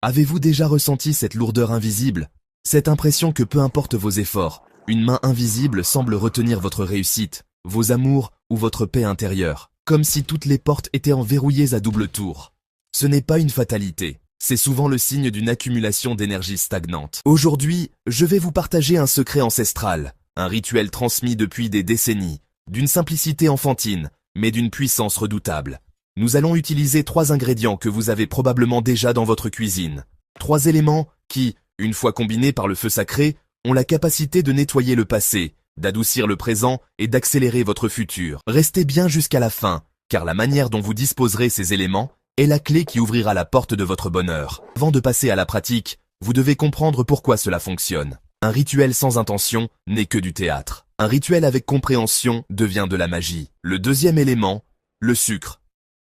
Avez-vous déjà ressenti cette lourdeur invisible? Cette impression que peu importe vos efforts, une main invisible semble retenir votre réussite, vos amours ou votre paix intérieure, comme si toutes les portes étaient enverrouillées à double tour. Ce n'est pas une fatalité, c'est souvent le signe d'une accumulation d'énergie stagnante. Aujourd'hui, je vais vous partager un secret ancestral, un rituel transmis depuis des décennies, d'une simplicité enfantine, mais d'une puissance redoutable. Nous allons utiliser 3 ingrédients que vous avez probablement déjà dans votre cuisine. 3 éléments qui, une fois combinés par le feu sacré, ont la capacité de nettoyer le passé, d'adoucir le présent et d'accélérer votre futur. Restez bien jusqu'à la fin, car la manière dont vous disposerez ces éléments est la clé qui ouvrira la porte de votre bonheur. Avant de passer à la pratique, vous devez comprendre pourquoi cela fonctionne. Un rituel sans intention n'est que du théâtre. Un rituel avec compréhension devient de la magie. Le deuxième élément, le sucre.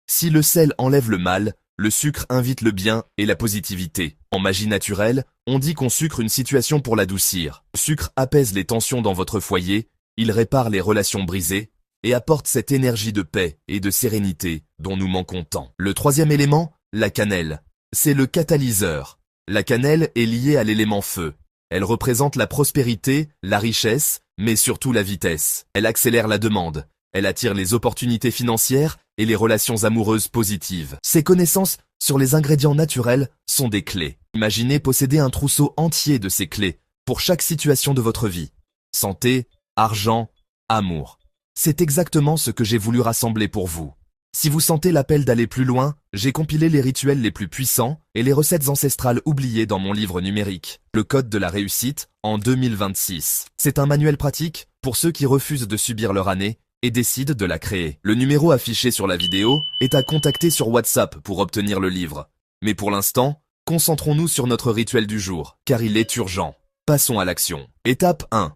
Si le sel enlève le mal, le sucre invite le bien et la positivité. En magie naturelle, on dit qu'on sucre une situation pour l'adoucir. Le sucre apaise les tensions dans votre foyer, il répare les relations brisées et apporte cette énergie de paix et de sérénité dont nous manquons tant. Le troisième élément, la cannelle. C'est le catalyseur. La cannelle est liée à l'élément feu. Elle représente la prospérité, la richesse, mais surtout la vitesse. Elle accélère la demande. Elle attire les opportunités financières et les relations amoureuses positives. Ces connaissances sur les ingrédients naturels sont des clés. Imaginez posséder un trousseau entier de ces clés pour chaque situation de votre vie. Santé, argent, amour. C'est exactement ce que j'ai voulu rassembler pour vous. Si vous sentez l'appel d'aller plus loin, j'ai compilé les rituels les plus puissants et les recettes ancestrales oubliées dans mon livre numérique, Le Code de la réussite en 2026. C'est un manuel pratique pour ceux qui refusent de subir leur année et décide de la créer. Le numéro affiché sur la vidéo est à contacter sur WhatsApp pour obtenir le livre. Mais pour l'instant, concentrons-nous sur notre rituel du jour, car il est urgent. Passons à l'action. Étape 1.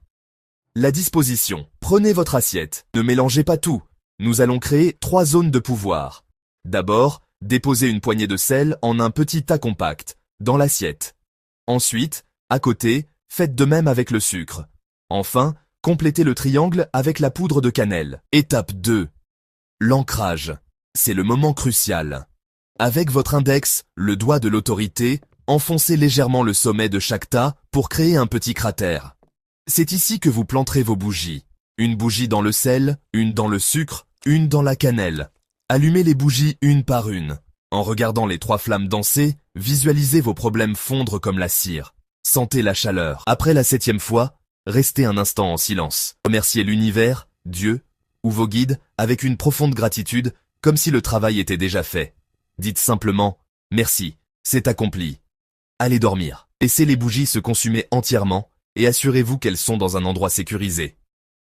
La disposition. Prenez votre assiette. Ne mélangez pas tout. Nous allons créer 3 zones de pouvoir. D'abord, déposez une poignée de sel en un petit tas compact, dans l'assiette. Ensuite, à côté, faites de même avec le sucre. Enfin, complétez le triangle avec la poudre de cannelle. Étape 2. L'ancrage. C'est le moment crucial. Avec votre index, le doigt de l'autorité, enfoncez légèrement le sommet de chaque tas pour créer un petit cratère. C'est ici que vous planterez vos bougies. Une bougie dans le sel, une dans le sucre, une dans la cannelle. Allumez les bougies une par une. En regardant les 3 flammes danser, visualisez vos problèmes fondre comme la cire. Sentez la chaleur. Après la 7e fois, restez un instant en silence. Remerciez l'univers, Dieu, ou vos guides avec une profonde gratitude, comme si le travail était déjà fait. Dites simplement « Merci, c'est accompli ». Allez dormir. Laissez les bougies se consumer entièrement et assurez-vous qu'elles sont dans un endroit sécurisé.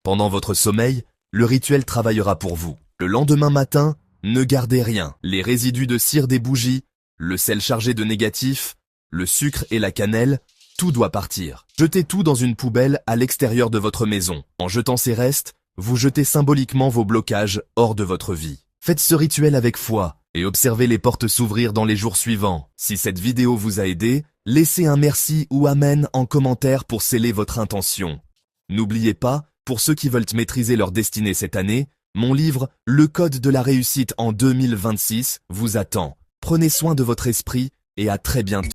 Pendant votre sommeil, le rituel travaillera pour vous. Le lendemain matin, ne gardez rien. Les résidus de cire des bougies, le sel chargé de négatif, le sucre et la cannelle, tout doit partir. Jetez tout dans une poubelle à l'extérieur de votre maison. En jetant ces restes, vous jetez symboliquement vos blocages hors de votre vie. Faites ce rituel avec foi et observez les portes s'ouvrir dans les jours suivants. Si cette vidéo vous a aidé, laissez un merci ou amen en commentaire pour sceller votre intention. N'oubliez pas, pour ceux qui veulent maîtriser leur destinée cette année, mon livre « Le Code de la réussite en 2026 vous attend. Prenez soin de votre esprit et à très bientôt.